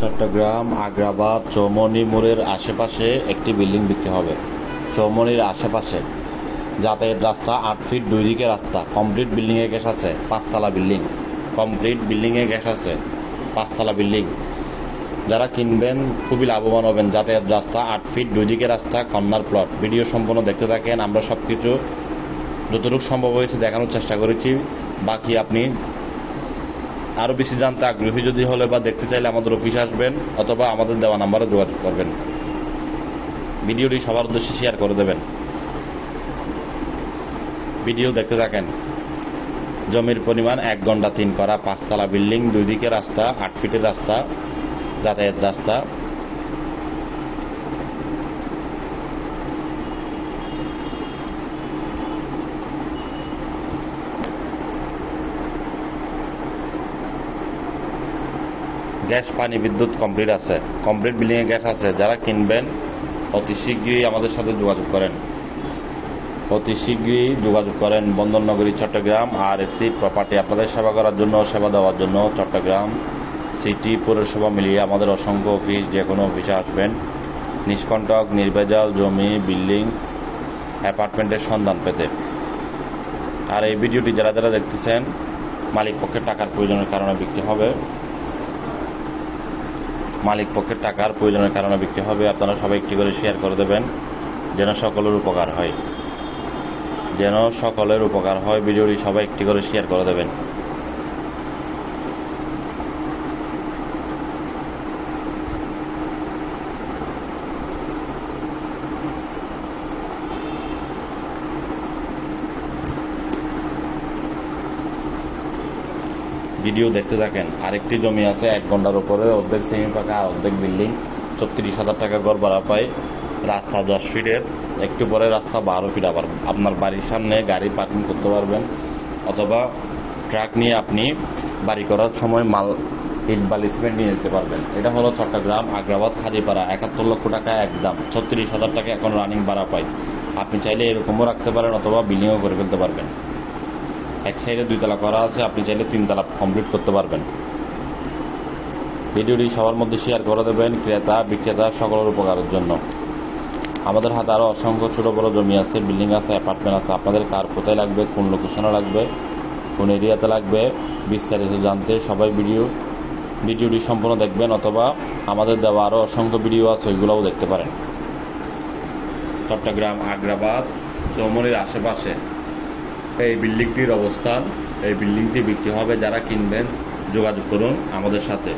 চট্টগ্রাম আগ্রাবাদ চৌমনি মোড়ের আশেপাশে একটি বিল্ডিং বিক্রি হবে। চৌমনির আশেপাশে যাতায়াত রাস্তা 8 ফিট, 2 দিকে রাস্তা, কমপ্লিট বিল্ডিংয়ে গ্যাস আছে, 5 তলা বিল্ডিং, কমপ্লিট বিল্ডিংয়ে গ্যাস আছে, 5 তলা বিল্ডিং। যারা কিনবেন খুবই লাভবান হবেন। যাতায়াত রাস্তা 8 ফিট, 2 দিকে রাস্তা, কর্নার প্লট। ভিডিও সম্পূর্ণ দেখতে থাকেন। আমরা সব কিছু যতটুকু সম্ভব হয়েছে দেখানোর চেষ্টা করেছি। বাকি আপনি আরও বেশি জানতে আগ্রহী যদি হলে বা দেখতে চাইলে আমাদের অফিসে আসবেন অথবা আমাদের দেওয়া নাম্বারে যোগাযোগ করবেন। ভিডিওটি সবার উদ্দেশ্যে শেয়ার করে দেবেন। ভিডিও দেখতে থাকেন। জমির পরিমাণ 1 গন্ডা 3 করা, 5 তলা বিল্ডিং, 2 দিকে রাস্তা, 8 ফিটের রাস্তা, যাতায়াত রাস্তা। গ্যাস, পানি, বিদ্যুৎ কমপ্লিট আছে, কমপ্লিট বিল্ডিংয়ে গ্যাস আছে। যারা কিনবেন অতি শীঘ্রই আমাদের সাথে যোগাযোগ করেন। বন্দরনগরী চট্টগ্রাম RSC প্রপার্টি আপনাদের সেবা করার জন্য, সেবা দেওয়ার জন্য চট্টগ্রাম সিটি পৌরসভা মিলিয়ে আমাদের অসংখ্য অফিস। যে কোনো অফিসে আসবেন নিষ্কণ্টক নির্ভেজাল জমি, বিল্ডিং, অ্যাপার্টমেন্টের সন্ধান পেতে। আর এই ভিডিওটি যারা যারা দেখতেছেন মালিক পক্ষের টাকার প্রয়োজনের কারণে বিক্রি হবে। আপনারা সবাই একটি করে শেয়ার করে দেবেন যেন সকলের উপকার হয়। ভিডিওটি সবাই একটি করে শেয়ার করে দেবেন। ভিডিও দেখতে থাকেন। আরেকটি জমি আছে 1 গন্ডার উপরে, অর্ধেক সেমি পাকা, অর্ধেক বিল্ডিং, 36,000 টাকা গড় ভাড়া পায়। রাস্তা 10 ফিটের, একটু পরে রাস্তা 12 ফিট। আবার আপনার বাড়ির সামনে গাড়ি পার্কিং করতে পারবেন অথবা ট্রাক নিয়ে আপনি বাড়ি করার সময় মাল, ইট, বালি, সিমেন্ট নিয়ে যেতে পারবেন। এটা হলো চট্টগ্রাম আগ্রাবাদ হাজিপাড়া। 71 লক্ষ টাকা একদম, 36,000 টাকা এখন রানিং ভাড়া পায়। আপনি চাইলে এরকমও রাখতে পারেন অথবা বিল্ডিংও করে ফেলতে পারবেন। এক সাইডে 2 তলা করা আছে, আপনি চাইলে 3 তলা কমপ্লিট করতে পারবেন। ভিডিওটি সবার মধ্যে শেয়ার করে দেবেন, ক্রেতা বিক্রেতা সকলের উপকারের জন্য। আমাদের হাতে আরও অসংখ্য ছোট বড় জমি আছে, বিল্ডিং আছে, অ্যাপার্টমেন্ট আছে। আপনাদের কার কোথায় লাগবে, কোন লোকেশনে লাগবে, কোন এরিয়াতে লাগবে, বিস্তারিত জানতে সবাই ভিডিওটি সম্পূর্ণ দেখবেন অথবা আমাদের দেওয়া আরও অসংখ্য ভিডিও আছে, ওইগুলোও দেখতে পারেন। চট্টগ্রাম আগ্রাবাদ চৌমনির আশেপাশে এই বিল্ডিংটির অবস্থান। এই বিল্ডিংটি বিক্রি হবে। যারা কিনবেন যোগাযোগ করুন আমাদের সাথে।